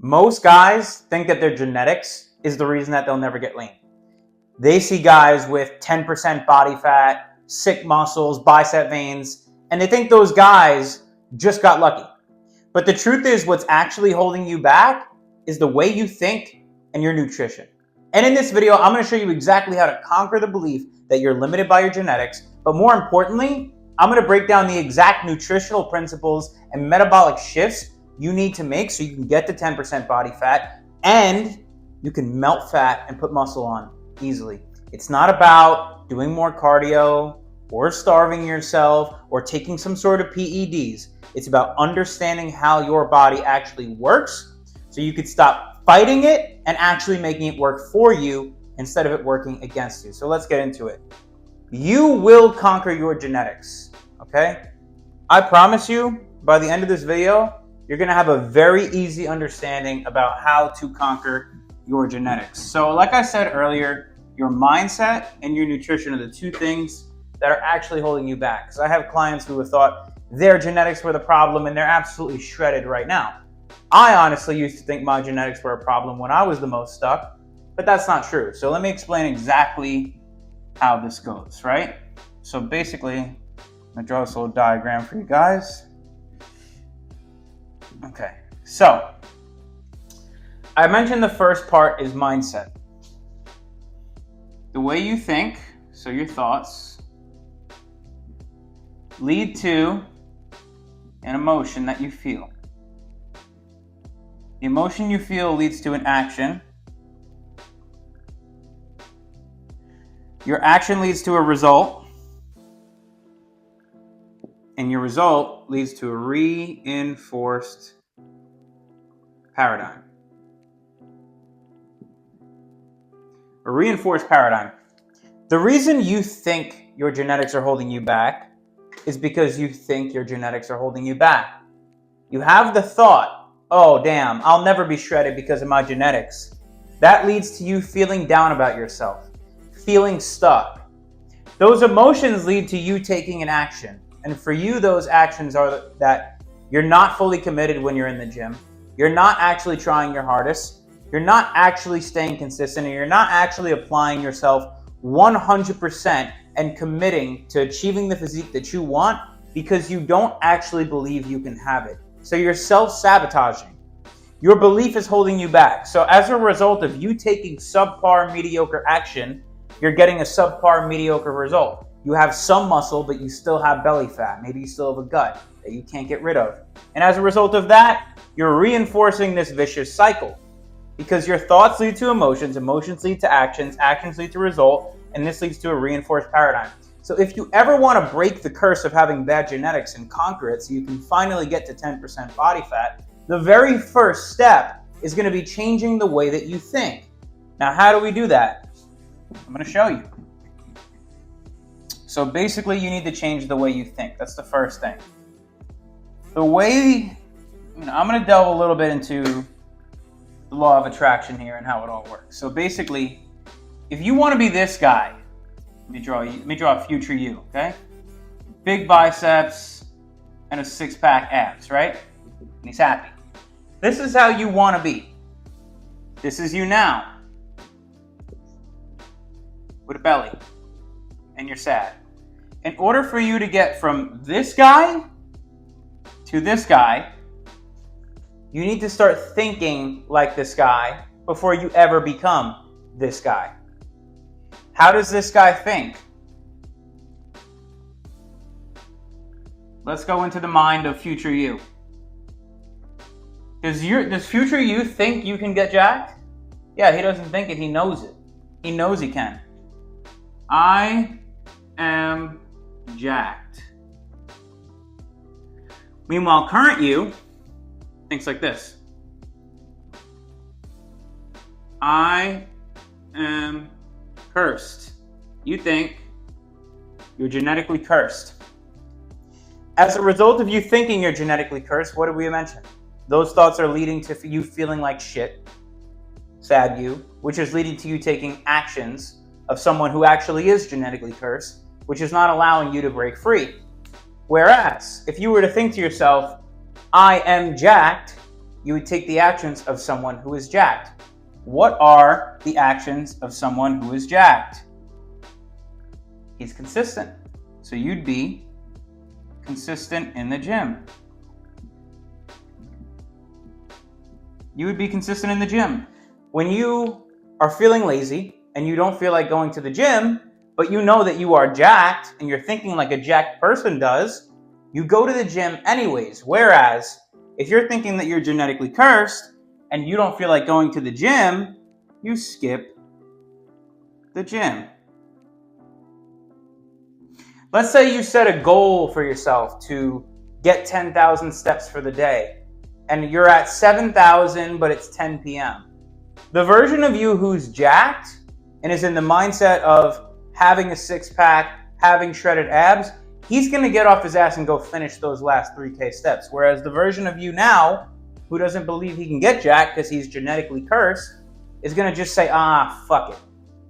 Most guys think that their genetics is the reason that they'll never get lean. They see guys with 10% body fat, sick muscles, bicep veins, and they think those guys just got lucky. But the truth is, what's actually holding you back is the way you think and your nutrition. And in this video, I'm going to show you exactly how to conquer the belief that you're limited by your genetics. But more importantly, I'm going to break down the exact nutritional principles and metabolic shifts you need to make so you can get to 10% body fat and you can melt fat and put muscle on easily. It's not about doing more cardio or starving yourself or taking some sort of PEDs. It's about understanding how your body actually works so you could stop fighting it and actually making it work for you instead of it working against you. So let's get into it. You will conquer your genetics, okay? I promise you, by the end of this video, you're gonna have a very easy understanding about how to conquer your genetics. So like I said earlier, your mindset and your nutrition are the two things that are actually holding you back. Because I have clients who have thought their genetics were the problem and they're absolutely shredded right now. I honestly used to think my genetics were a problem when I was the most stuck, but that's not true. So let me explain exactly how this goes, right? So basically, I'm gonna draw this little diagram for you guys. Okay, so I mentioned the first part is mindset. The way you think, so your thoughts, lead to an emotion that you feel. The emotion you feel leads to an action. Your action leads to a result. And your result leads to a reinforced paradigm. A reinforced paradigm. The reason you think your genetics are holding you back is because you think your genetics are holding you back. You have the thought, oh damn, I'll never be shredded because of my genetics. That leads to you feeling down about yourself, feeling stuck. Those emotions lead to you taking an action. And for you, those actions are that you're not fully committed when you're in the gym. You're not actually trying your hardest. You're not actually staying consistent, and you're not actually applying yourself 100% and committing to achieving the physique that you want because you don't actually believe you can have it. So you're self-sabotaging. Your belief is holding you back. So as a result of you taking subpar mediocre action, you're getting a subpar mediocre result. You have some muscle, but you still have belly fat. Maybe you still have a gut that you can't get rid of. And as a result of that, you're reinforcing this vicious cycle because your thoughts lead to emotions, emotions lead to actions, actions lead to result, and this leads to a reinforced paradigm. So if you ever want to break the curse of having bad genetics and conquer it so you can finally get to 10% body fat, the very first step is going to be changing the way that you think. Now, how do we do that? I'm going to show you. So basically, you need to change the way you think. That's the first thing. The way, I'm going to delve a little bit into the law of attraction here and how it all works. So basically, if you want to be this guy, let me draw a future you, okay? Big biceps and a six-pack abs, right? And he's happy. This is how you want to be. This is you now. With a belly. And you're sad. In order for you to get from this guy to this guy, you need to start thinking like this guy before you ever become this guy. How does this guy think? Let's go into the mind of future you. Does future you think you can get jacked? Yeah, he doesn't think it, he knows it. He knows he can. I am jacked. Meanwhile, current you thinks like this. I am cursed. You think you're genetically cursed. As a result of you thinking you're genetically cursed, what did we mention? Those thoughts are leading to you feeling like shit, sad you, which is leading to you taking actions of someone who actually is genetically cursed, which is not allowing you to break free. Whereas, if you were to think to yourself, I am jacked, you would take the actions of someone who is jacked. What are the actions of someone who is jacked? He's consistent. So you'd be consistent in the gym. You would be consistent in the gym. When you are feeling lazy and you don't feel like going to the gym, but you know that you are jacked and you're thinking like a jacked person does, you go to the gym anyways. Whereas if you're thinking that you're genetically cursed and you don't feel like going to the gym, you skip the gym. Let's say you set a goal for yourself to get 10,000 steps for the day, and you're at 7,000, but it's 10 p.m. The version of you who's jacked and is in the mindset of having a six-pack, having shredded abs, he's going to get off his ass and go finish those last 3K steps. Whereas the version of you now who doesn't believe he can get jacked because he's genetically cursed is going to just say, fuck it.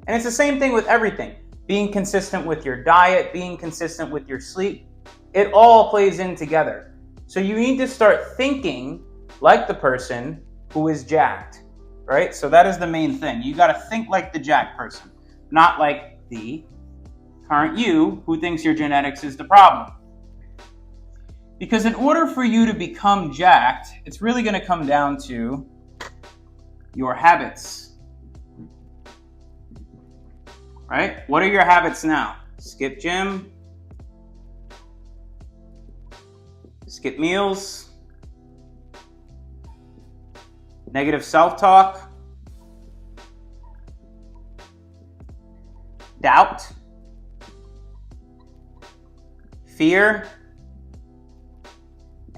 And it's the same thing with everything. Being consistent with your diet, being consistent with your sleep, it all plays in together. So you need to start thinking like the person who is jacked, right? So that is the main thing. You got to think like the jacked person, not like the current you who thinks your genetics is the problem. Because in order for you to become jacked, it's really going to come down to your habits. Right? What are your habits now? Skip gym, skip meals, negative self-talk, doubt, fear,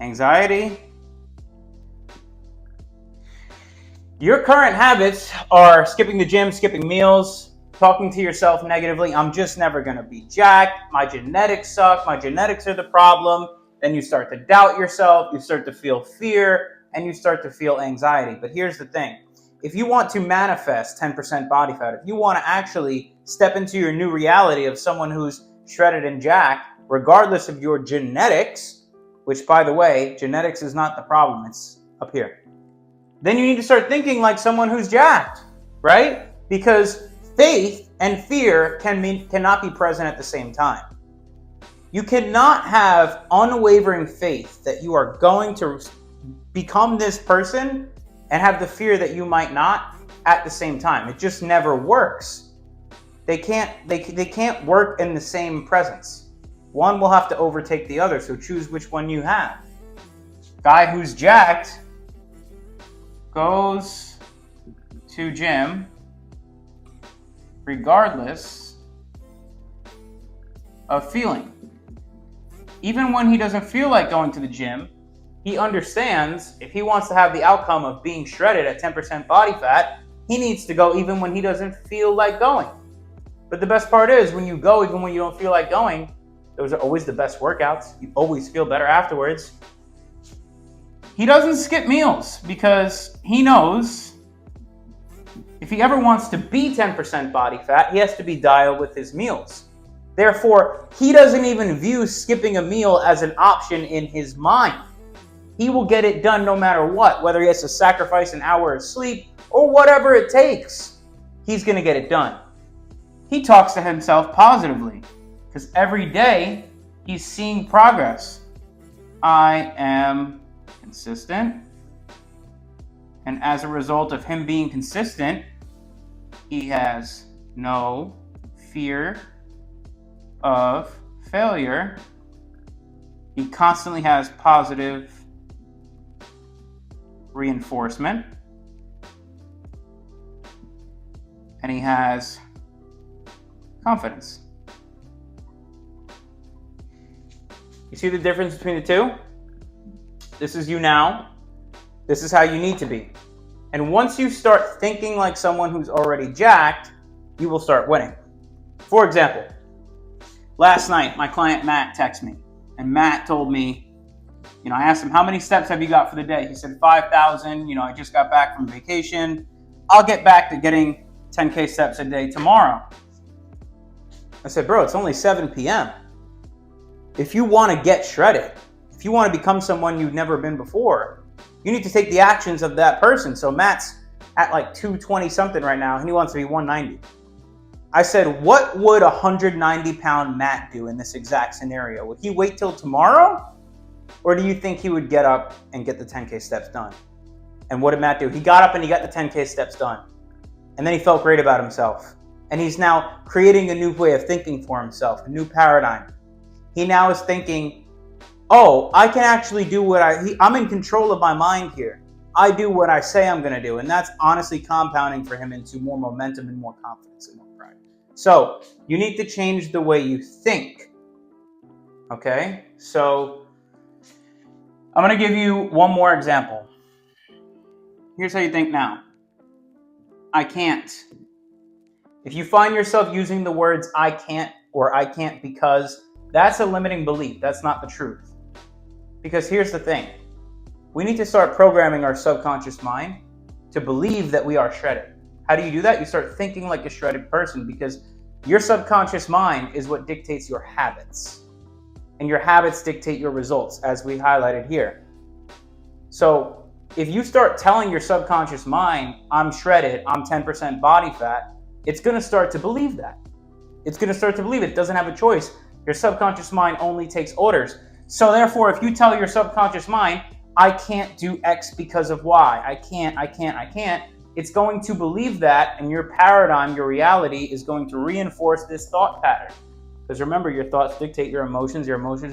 anxiety. Your current habits are skipping the gym, skipping meals, talking to yourself negatively. I'm just never going to be jacked. My genetics suck. My genetics are the problem. Then you start to doubt yourself. You start to feel fear and you start to feel anxiety. But here's the thing. If you want to manifest 10% body fat, if you want to actually step into your new reality of someone who's shredded and jacked, regardless of your genetics, which by the way, genetics is not the problem. It's up here. Then you need to start thinking like someone who's jacked, right? Because faith and fear cannot be present at the same time. You cannot have unwavering faith that you are going to become this person and have the fear that you might not at the same time. It just never works. They can't work in the same presence. One will have to overtake the other, so choose which one you have. Guy who's jacked goes to gym regardless of feeling. Even when he doesn't feel like going to the gym, he understands if he wants to have the outcome of being shredded at 10% body fat, he needs to go even when he doesn't feel like going. But the best part is when you go even when you don't feel like going, those are always the best workouts. You always feel better afterwards. He doesn't skip meals because he knows if he ever wants to be 10% body fat, he has to be dialed with his meals. Therefore, he doesn't even view skipping a meal as an option in his mind. He will get it done no matter what, whether he has to sacrifice an hour of sleep or whatever it takes. He's going to get it done. He talks to himself positively because every day he's seeing progress. I am consistent. And as a result of him being consistent, he has no fear of failure. He constantly has positive reinforcement. And he has confidence. You see the difference between the two? This is you now. This is how you need to be. And once you start thinking like someone who's already jacked, you will start winning. For example, last night, my client Matt texted me. And Matt told me, I asked him, how many steps have you got for the day? He said 5,000. I just got back from vacation. I'll get back to getting 10K steps a day tomorrow. I said, bro, it's only 7 p.m. If you want to get shredded, if you want to become someone you've never been before, You need to take the actions of that person. So Matt's at like 220 something right now, and he wants to be 190. I said, what would a 190-pound Matt do in this exact scenario? Would he wait till tomorrow? Or do you think he would get up and get the 10K steps done? And what did Matt do? He got up and he got the 10K steps done. And then he felt great about himself. And he's now creating a new way of thinking for himself, a new paradigm. He now is thinking, oh, I can actually do what I'm in control of my mind here. I do what I say I'm going to do. And that's honestly compounding for him into more momentum and more confidence and more pride. So you need to change the way you think. Okay? So I'm going to give you one more example. Here's how you think now. I can't. If you find yourself using the words I can't or I can't because, that's a limiting belief. That's not the truth. Because here's the thing. We need to start programming our subconscious mind to believe that we are shredded. How do you do that? You start thinking like a shredded person, because your subconscious mind is what dictates your habits. And your habits dictate your results, as we highlighted here. So if you start telling your subconscious mind, I'm shredded, I'm 10% body fat, it's going to start to believe that. It's going to start to believe it doesn't have a choice. Your subconscious mind only takes orders. So therefore, if you tell your subconscious mind, I can't do X because of Y, I can't, it's going to believe that, and your paradigm, your reality is going to reinforce this thought pattern. Because remember, your thoughts dictate your emotions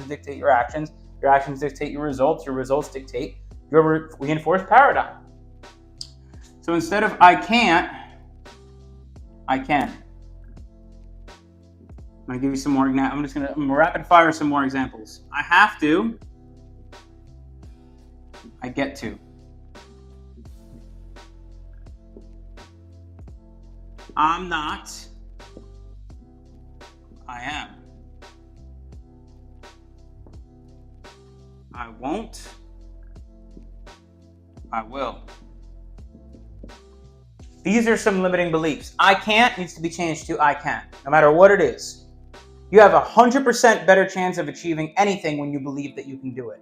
dictate your actions dictate your results dictate your reinforced paradigm. So instead of I can't, I can. I'm going to give you some more. I'm going to rapid fire some more examples. I have to. I get to. I'm not. I am. I won't. I will. These are some limiting beliefs. I can't needs to be changed to I can, no matter what it is. You have a 100% better chance of achieving anything when you believe that you can do it.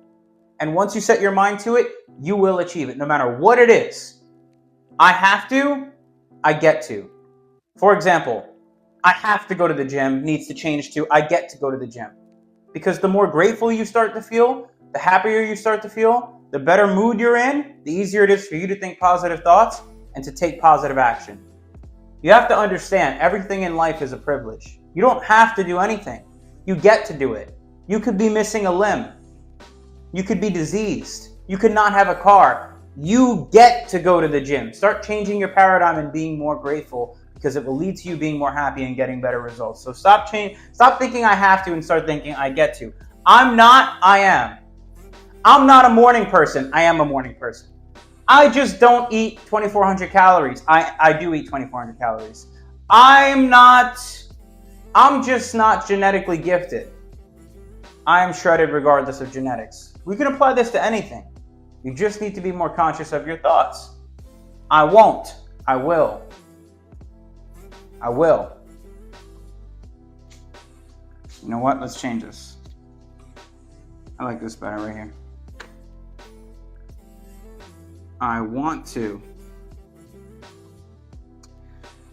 And once you set your mind to it, you will achieve it, no matter what it is. I have to, I get to. For example, I have to go to the gym needs to change to I get to go to the gym. Because the more grateful you start to feel, the happier you start to feel, the better mood you're in, the easier it is for you to think positive thoughts and to take positive action. You have to understand, everything in life is a privilege. You don't have to do anything. You get to do it. You could be missing a limb. You could be diseased. You could not have a car. You get to go to the gym. Start changing your paradigm and being more grateful, because it will lead to you being more happy and getting better results. So stop thinking I have to and start thinking I get to. I'm not, I am. I'm not a morning person. I am a morning person. I just don't eat 2,400 calories. I do eat 2,400 calories. I'm just not genetically gifted. I am shredded regardless of genetics. We can apply this to anything. You just need to be more conscious of your thoughts. I won't. I will. I will. You know what? Let's change this. I like this better right here. I want to.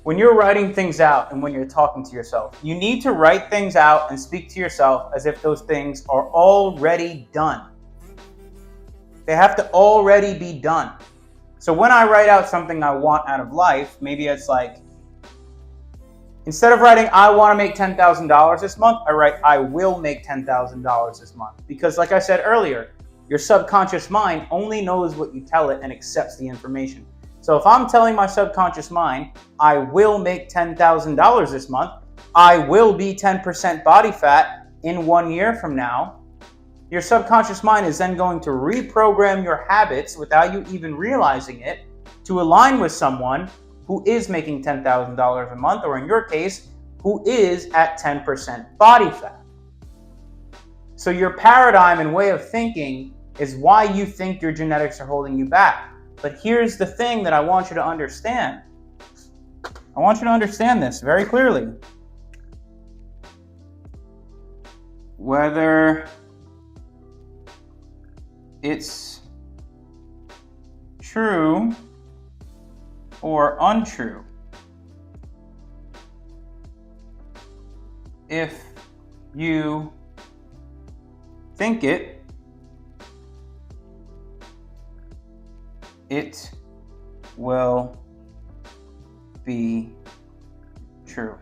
When you're writing things out and when you're talking to yourself, you need to write things out and speak to yourself as if those things are already done. They have to already be done. So when I write out something I want out of life, maybe it's like, instead of writing, I want to make $10,000 this month, I write, I will make $10,000 this month. Because like I said earlier, your subconscious mind only knows what you tell it and accepts the information. So if I'm telling my subconscious mind, I will make $10,000 this month, I will be 10% body fat in 1 year from now, your subconscious mind is then going to reprogram your habits without you even realizing it to align with someone who is making $10,000 a month, or in your case, who is at 10% body fat. So your paradigm and way of thinking is why you think your genetics are holding you back. But here's the thing that I want you to understand. I want you to understand this very clearly. Whether it's true or untrue. If you think it, it will be true.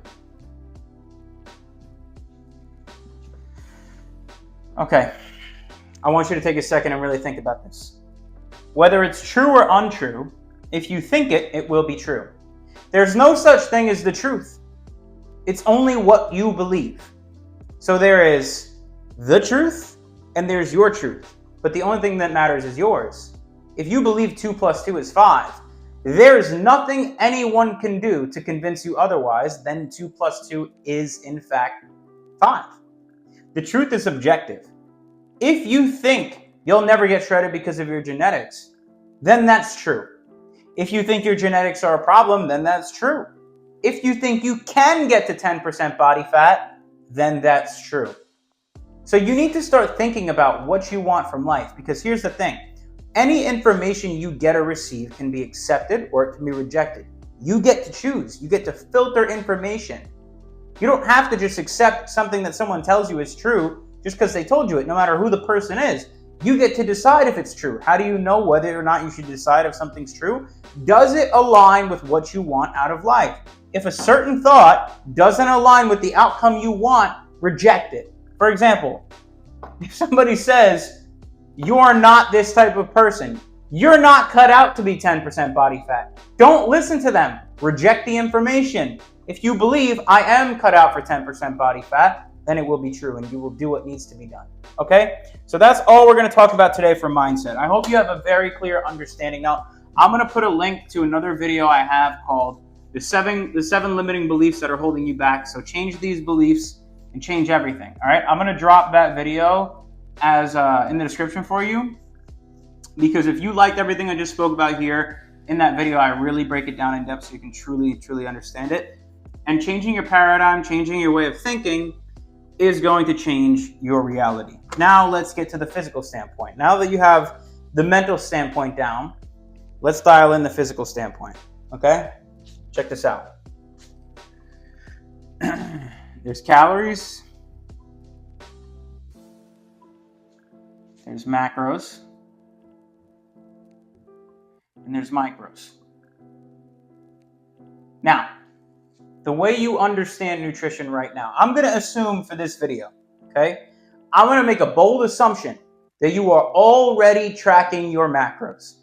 Okay, I want you to take a second and really think about this. Whether it's true or untrue, if you think it, it will be true. There's no such thing as the truth. It's only what you believe. So there is the truth and there's your truth. But the only thing that matters is yours. If you believe 2 + 2 is 5, there's nothing anyone can do to convince you otherwise than 2 + 2 is in fact 5. The truth is subjective. If you think you'll never get shredded because of your genetics, then that's true. If you think your genetics are a problem, then that's true. If you think you can get to 10% body fat, then that's true. So you need to start thinking about what you want from life, because here's the thing. Any information you get or receive can be accepted or it can be rejected. You get to choose. You get to filter information. You don't have to just accept something that someone tells you is true just because they told you it, no matter who the person is. You get to decide if it's true. How do you know whether or not you should decide if something's true? Does it align with what you want out of life? If a certain thought doesn't align with the outcome you want, reject it. For example, if somebody says, you're not this type of person, you're not cut out to be 10% body fat, don't listen to them. Reject the information. If you believe I am cut out for 10% body fat, then it will be true and you will do what needs to be done. Okay? So that's all we're going to talk about today for mindset. I hope you have a very clear understanding. Now, I'm going to put a link to another video I have called the seven limiting beliefs that are holding you back. So change these beliefs and change everything. All right? I'm going to drop that video as in the description for you, because if you liked everything I just spoke about here in that video, I really break it down in depth so you can truly understand it. And changing your paradigm, changing your way of thinking is going to change your reality. Now let's get to the physical standpoint. Now that you have the mental standpoint down, let's dial in the physical standpoint. Okay? Check this out. There's calories. There's macros. And there's micros. Now, the way you understand nutrition right now, I'm going to assume for this video, okay? I'm going to make a bold assumption that you are already tracking your macros.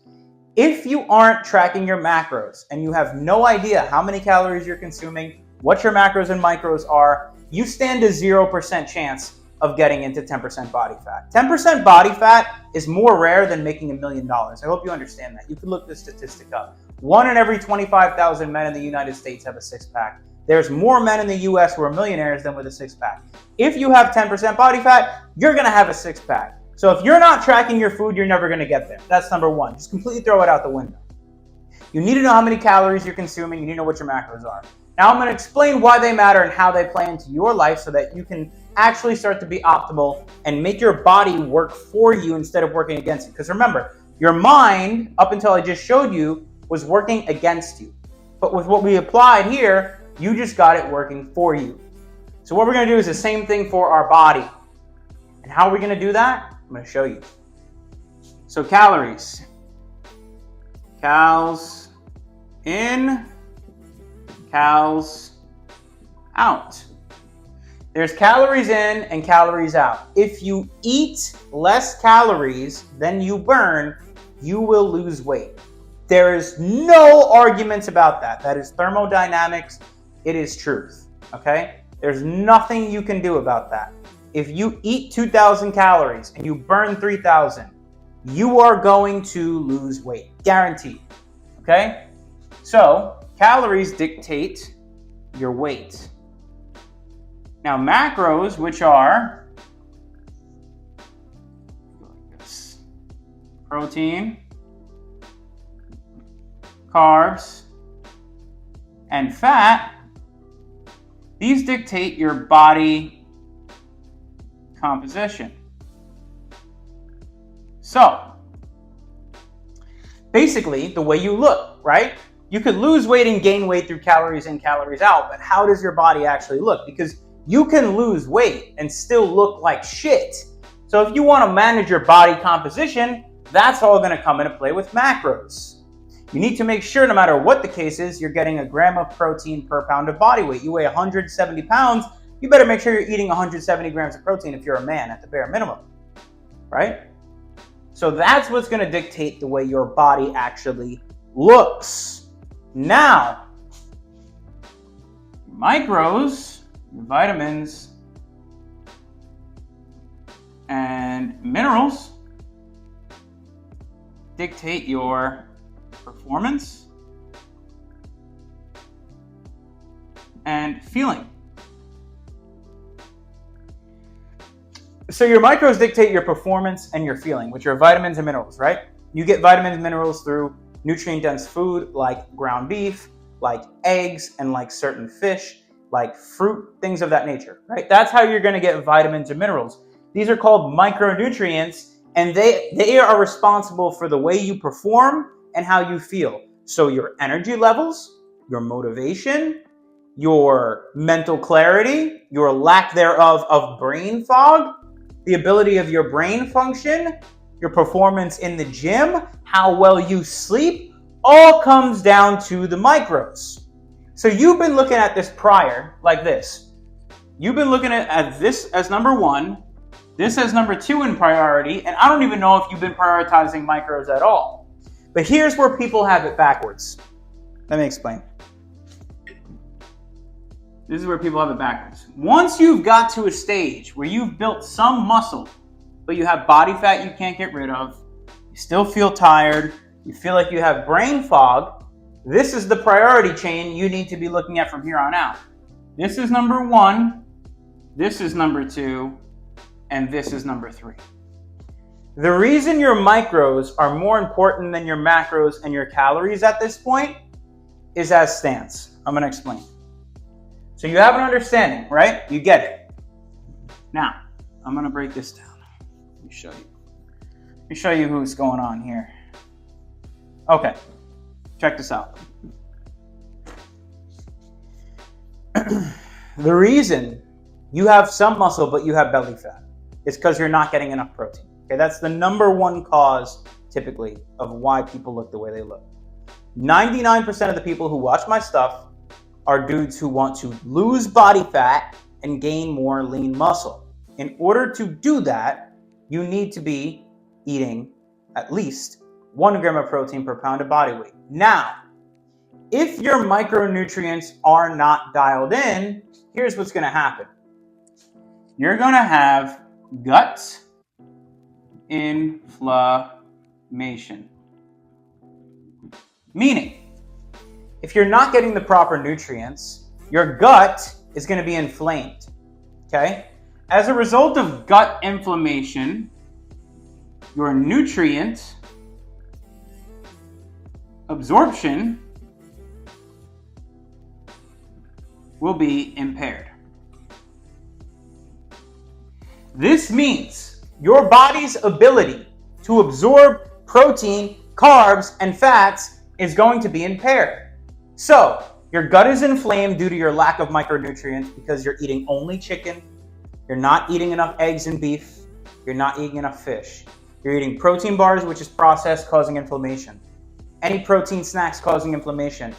If you aren't tracking your macros and you have no idea how many calories you're consuming, what your macros and micros are, you stand a 0% chance of getting into 10% body fat. 10% body fat is more rare than making $1 million. I hope you understand that. You can look this statistic up. 1 in every 25,000 men in the United States have a six-pack. There's more men in the US who are millionaires than with a six-pack. If you have 10% body fat, you're going to have a six-pack. So if you're not tracking your food, you're never going to get there. That's number one. Just completely throw it out the window. You need to know how many calories you're consuming. You need to know what your macros are. Now I'm going to explain why they matter and how they play into your life so that you can actually start to be optimal and make your body work for you instead of working against you. Because remember, your mind, up until I just showed you, was working against you. But with what we applied here, you just got it working for you. So what we're going to do is the same thing for our body. And how are we going to do that? I'm going to show you. So calories. Cals in, cals out. There's calories in and calories out. If you eat less calories than you burn, you will lose weight. There is no arguments about that. That is thermodynamics. It is truth. Okay? There's nothing you can do about that. If you eat 2,000 calories and you burn 3,000, you are going to lose weight. Guaranteed. Okay? So, calories dictate your weight. Now, macros, which are protein, carbs, and fat, these dictate your body composition. So, basically the way you look, right? You could lose weight and gain weight through calories in, calories out, but how does your body actually look? Because you can lose weight and still look like shit. So if you want to manage your body composition, that's all going to come into play with macros. You need to make sure, no matter what the case is, you're getting a gram of protein per pound of body weight. You weigh 170 pounds, you better make sure you're eating 170 grams of protein if you're a man at the bare minimum, right? So that's what's going to dictate the way your body actually looks. Now, macros, vitamins, and minerals dictate your performance and feeling. So your macros dictate your performance and your feeling, which are vitamins and minerals, right? You get vitamins and minerals through nutrient-dense food like ground beef, like eggs, and like certain fish, like fruit, things of that nature, right? That's how you're going to get vitamins and minerals. These are called micronutrients, and they are responsible for the way you perform and how you feel. So your energy levels, your motivation, your mental clarity, your lack thereof of brain fog, the ability of your brain function, your performance in the gym, how well you sleep, all comes down to the macros. So you've been looking at this prior like this. You've been looking at this as number one, this as number two in priority, and I don't even know if you've been prioritizing macros at all. But here's where people have it backwards. Let me explain. This is where people have it backwards. Once you've got to a stage where you've built some muscle, but you have body fat you can't get rid of, you still feel tired, you feel like you have brain fog, this is the priority chain you need to be looking at from here on out. This is number one, this is number two, and this is number three. The reason your macros are more important than your macros and your calories at this point is as stands. I'm going to explain. So you have an understanding, right? You get it. Now, I'm going to break this down. Let me show you who's going on here. Okay, check this out. The reason you have some muscle but you have belly fat is because you're not getting enough protein. Okay, that's the number one cause typically of why people look the way they look. 99% of the people who watch my stuff are dudes who want to lose body fat and gain more lean muscle. In order to do that, you need to be eating at least 1 gram of protein per pound of body weight. Now, if your micronutrients are not dialed in, here's what's going to happen. You're going to have gut inflammation. Meaning, if you're not getting the proper nutrients, your gut is going to be inflamed, okay? As a result of gut inflammation, your nutrient absorption will be impaired. This means your body's ability to absorb protein, carbs, and fats is going to be impaired. So, your gut is inflamed due to your lack of micronutrients because you're eating only chicken, you're not eating enough eggs and beef, you're not eating enough fish. You're eating protein bars, which is processed, causing inflammation. Any protein snacks causing inflammation.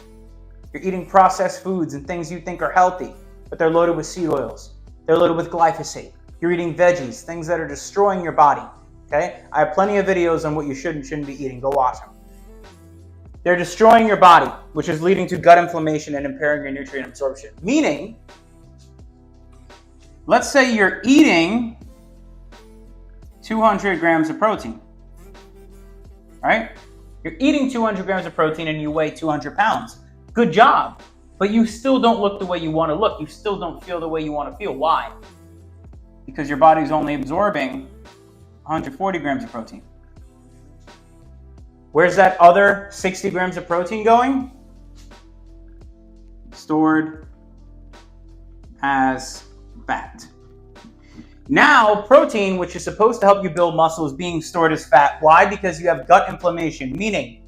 You're eating processed foods and things you think are healthy, but they're loaded with seed oils. They're loaded with glyphosate. You're eating veggies, things that are destroying your body, okay? I have plenty of videos on what you should and shouldn't be eating. Go watch them. They're destroying your body, which is leading to gut inflammation and impairing your nutrient absorption. Meaning, let's say you're eating 200 grams of protein, right? You're eating 200 grams of protein and you weigh 200 pounds. Good job. But you still don't look the way you want to look. You still don't feel the way you want to feel. Why? Because your body's only absorbing 140 grams of protein. Where's that other 60 grams of protein going? Stored as fat. Now, protein, which is supposed to help you build muscle, is being stored as fat. Why? Because you have gut inflammation, meaning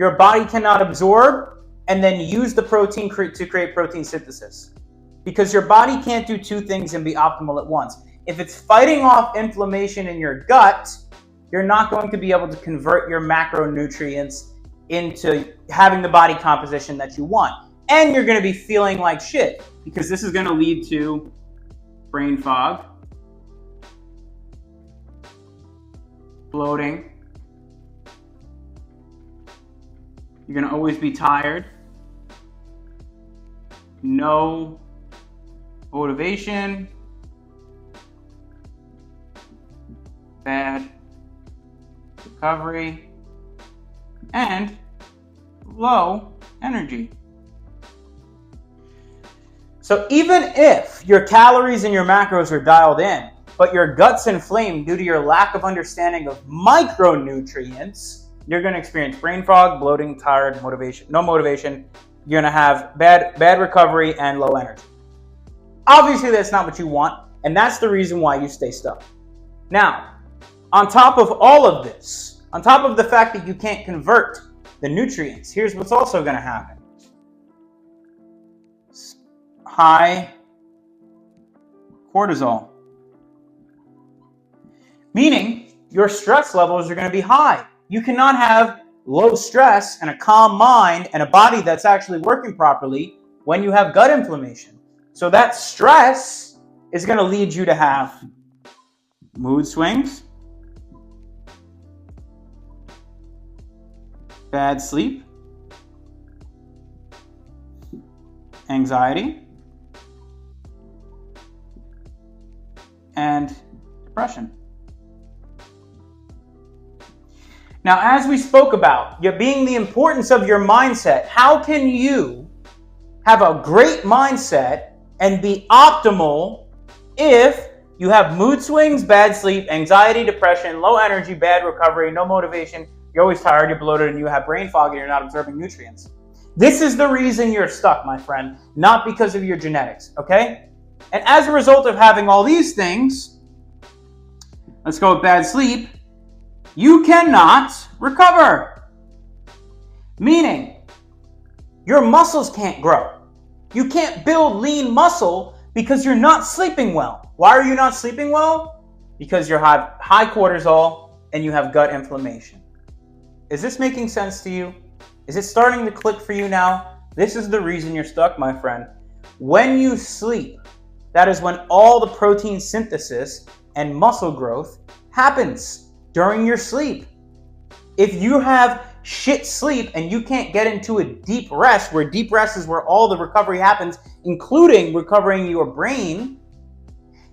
your body cannot absorb and then use the protein to create protein synthesis. Because your body can't do two things and be optimal at once. If it's fighting off inflammation in your gut, you're not going to be able to convert your macronutrients into having the body composition that you want. And you're going to be feeling like shit, because this is going to lead to brain fog, bloating. You're going to always be tired. No motivation. Bad recovery. And low energy. So even if your calories and your macros are dialed in, but your gut's inflamed due to your lack of understanding of micronutrients, you're going to experience brain fog, bloating, tired, no motivation. You're going to have bad recovery and low energy. Obviously, that's not what you want, and that's the reason why you stay stuck. Now, on top of all of this, on top of the fact that you can't convert the nutrients, here's what's also going to happen. High cortisol. Meaning, your stress levels are going to be high. You cannot have low stress and a calm mind and a body that's actually working properly when you have gut inflammation. So that stress is going to lead you to have mood swings, bad sleep, anxiety, and depression. Now, as we spoke about, being the importance of your mindset, how can you have a great mindset and be optimal if you have mood swings, bad sleep, anxiety, depression, low energy, bad recovery, no motivation, you're always tired, you're bloated, and you have brain fog and you're not absorbing nutrients? This is the reason you're stuck, my friend, not because of your genetics, okay? And as a result of having all these things, let's go with bad sleep, you cannot recover. Meaning, your muscles can't grow. You can't build lean muscle because you're not sleeping well. Why are you not sleeping well? Because you have high cortisol and you have gut inflammation. Is this making sense to you? Is it starting to click for you now? This is the reason you're stuck, my friend. When you sleep, that is when all the protein synthesis and muscle growth happens during your sleep. If you have shit sleep and you can't get into a deep rest, where deep rest is where all the recovery happens, including recovering your brain,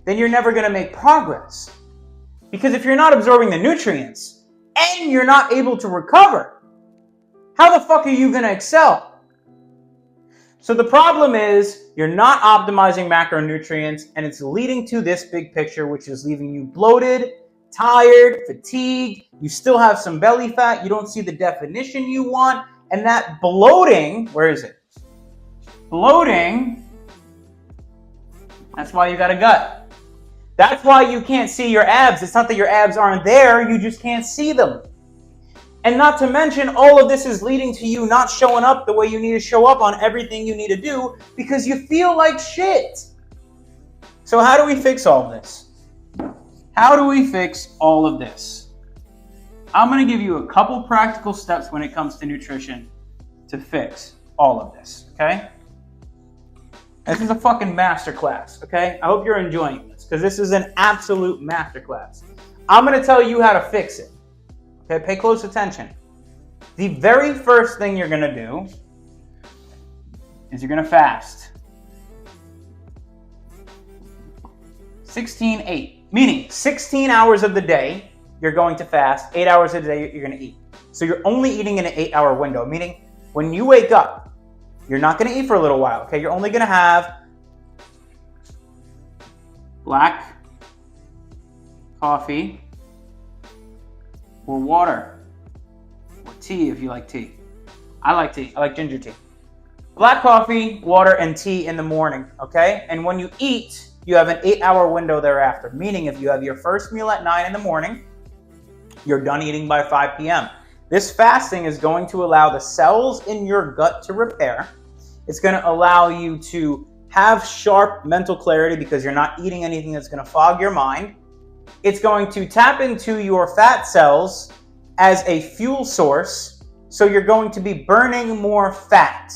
then you're never going to make progress. Because if you're not absorbing the nutrients and you're not able to recover, how the fuck are you going to excel? So the problem is you're not optimizing macronutrients, and it's leading to this big picture, which is leaving you bloated, tired, fatigued, you still have some belly fat, you don't see the definition you want, and that bloating, where is it? Bloating, that's why you got a gut. That's why you can't see your abs. It's not that your abs aren't there, you just can't see them. And not to mention, all of this is leading to you not showing up the way you need to show up on everything you need to do because you feel like shit. So how do we fix all of this? How do we fix all of this? I'm going to give you a couple practical steps when it comes to nutrition to fix all of this, okay? This is a fucking masterclass, okay? I hope you're enjoying this because this is an absolute masterclass. I'm going to tell you how to fix it, okay? Pay close attention. The very first thing you're going to do is you're going to fast. 16-8. Meaning 16 hours of the day, you're going to fast. 8 hours of the day, you're going to eat. So you're only eating in an 8-hour window. Meaning when you wake up, you're not going to eat for a little while. Okay, you're only going to have black coffee or water or tea if you like tea. I like tea. I like ginger tea. Black coffee, water, and tea in the morning. Okay, and when you eat, you have an 8-hour window thereafter, meaning if you have your first meal at 9 in the morning, you're done eating by 5 p.m. This fasting is going to allow the cells in your gut to repair. It's going to allow you to have sharp mental clarity because you're not eating anything that's going to fog your mind. It's going to tap into your fat cells as a fuel source, so you're going to be burning more fat,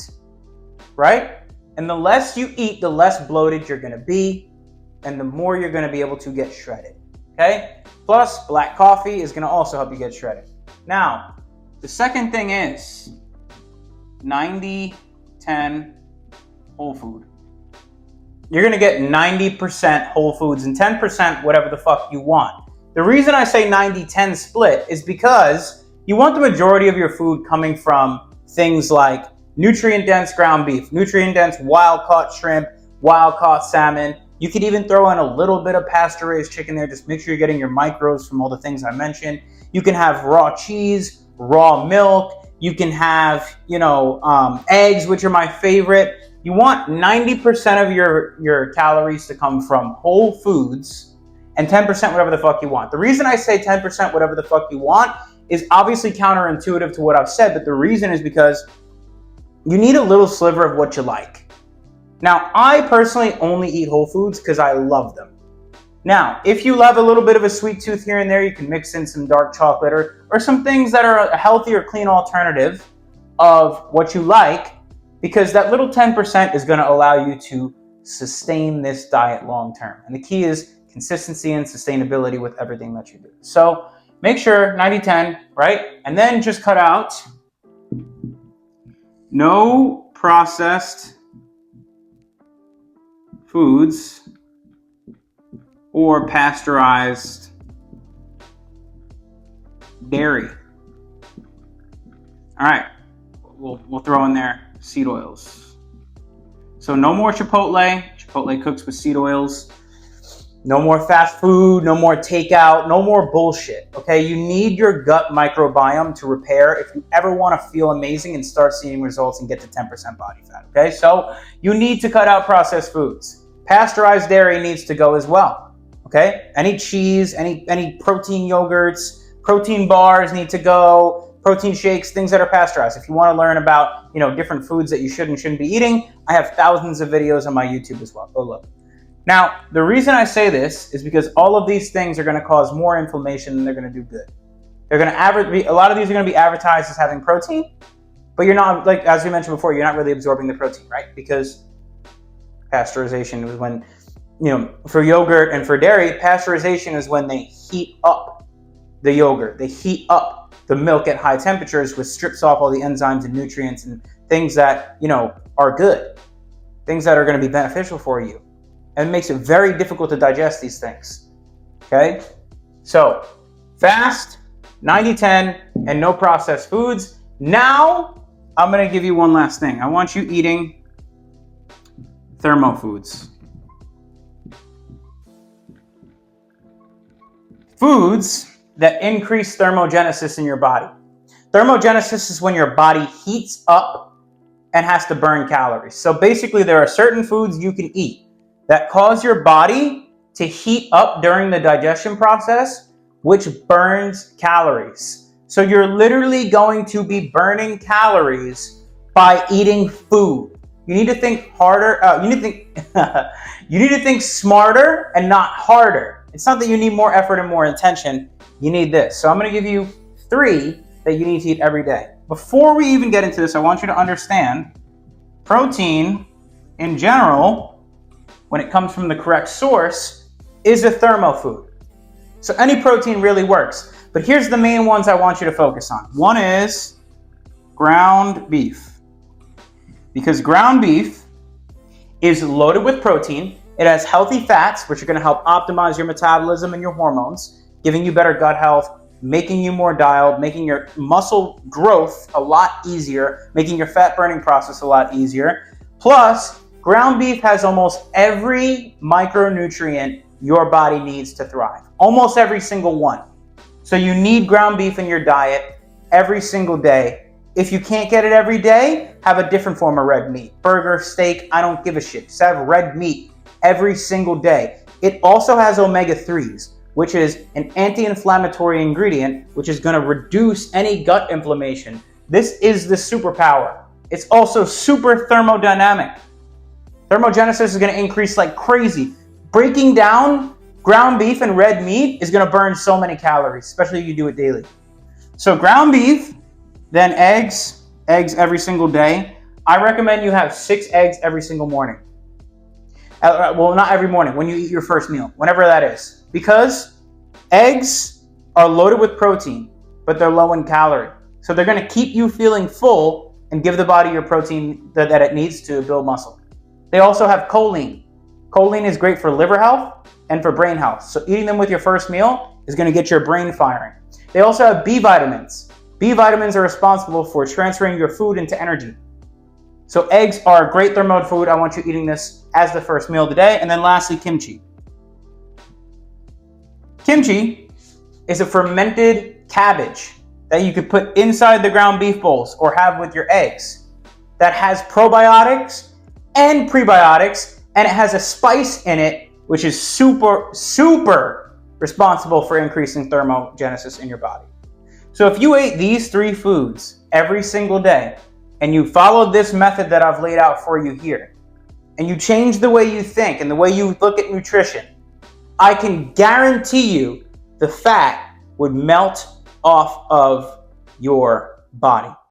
right? And the less you eat, the less bloated you're going to be, and the more you're going to be able to get shredded, okay? Plus, black coffee is going to also help you get shredded. Now, the second thing is 90-10 whole food. You're going to get 90% whole foods and 10% whatever the fuck you want. The reason I say 90-10 split is because you want the majority of your food coming from things like nutrient-dense ground beef, nutrient-dense wild-caught shrimp, wild-caught salmon. You could even throw in a little bit of pasture-raised chicken there. Just make sure you're getting your micros from all the things I mentioned. You can have raw cheese, raw milk. You can have, eggs, which are my favorite. You want 90% of your calories to come from whole foods and 10% whatever the fuck you want. The reason I say 10% whatever the fuck you want is obviously counterintuitive to what I've said, but the reason is because you need a little sliver of what you like. Now, I personally only eat whole foods because I love them. Now, if you love a little bit of a sweet tooth here and there, you can mix in some dark chocolate or some things that are a healthy or clean alternative of what you like, because that little 10% is going to allow you to sustain this diet long term. And the key is consistency and sustainability with everything that you do. So make sure 90-10, right? And then just cut out no processed foods or pasteurized dairy. All right, we'll throw in there seed oils. So no more Chipotle. Chipotle cooks with seed oils. No more fast food, no more takeout, no more bullshit, okay? You need your gut microbiome to repair if you ever want to feel amazing and start seeing results and get to 10% body fat, okay? So you need to cut out processed foods. Pasteurized dairy needs to go as well, okay? Any cheese, any protein yogurts, protein bars need to go, protein shakes, things that are pasteurized. If you want to learn about, different foods that you should and shouldn't be eating, I have thousands of videos on my YouTube as well. Go look. Now, the reason I say this is because all of these things are going to cause more inflammation than they're going to do good. They're going to a lot of these are going to be advertised as having protein, but you're not, like as we mentioned before, you're not really absorbing the protein, right? Because pasteurization is when, for yogurt and for dairy, pasteurization is when they heat up the yogurt. They heat up the milk at high temperatures, which strips off all the enzymes and nutrients and things that, are good, things that are going to be beneficial for you. And it makes it very difficult to digest these things, okay? So, fast, 90-10, and no processed foods. Now, I'm going to give you one last thing. I want you eating thermo foods. Foods that increase thermogenesis in your body. Thermogenesis is when your body heats up and has to burn calories. So basically, there are certain foods you can eat that cause your body to heat up during the digestion process, which burns calories. So you're literally going to be burning calories by eating food. You need to think harder. You need to think smarter and not harder. It's not that you need more effort and more intention. You need this. So I'm going to give you 3 that you need to eat every day. Before we even get into this, I want you to understand protein in general, when it comes from the correct source, is a thermo food. So any protein really works. But here's the main ones I want you to focus on. One is ground beef. Because ground beef is loaded with protein. It has healthy fats, which are going to help optimize your metabolism and your hormones, giving you better gut health, making you more dialed, making your muscle growth a lot easier, making your fat burning process a lot easier. Plus, ground beef has almost every micronutrient your body needs to thrive. Almost every single one. So you need ground beef in your diet every single day. If you can't get it every day, have a different form of red meat. Burger, steak, I don't give a shit. Just have red meat every single day. It also has omega-3s. which is an anti-inflammatory ingredient, which is going to reduce any gut inflammation. This is the superpower. It's also super thermodynamic. Thermogenesis is going to increase like crazy. Breaking down ground beef and red meat is going to burn so many calories, especially if you do it daily. So ground beef, then eggs every single day. I recommend you have 6 eggs every single morning. Well, not every morning, when you eat your first meal, whenever that is. Because eggs are loaded with protein, but they're low in calorie. So they're going to keep you feeling full and give the body your protein that it needs to build muscle. They also have choline. Choline is great for liver health and for brain health. So eating them with your first meal is going to get your brain firing. They also have B vitamins. B vitamins are responsible for transferring your food into energy. So eggs are a great thermo food. I want you eating this as the first meal of the day. And then lastly, kimchi. Kimchi is a fermented cabbage that you could put inside the ground beef bowls or have with your eggs that has probiotics and prebiotics, and it has a spice in it which is super responsible for increasing thermogenesis in your body. So if you ate these 3 foods every single day and you followed this method that I've laid out for you here, and you change the way you think and the way you look at nutrition, I can guarantee you the fat would melt off of your body.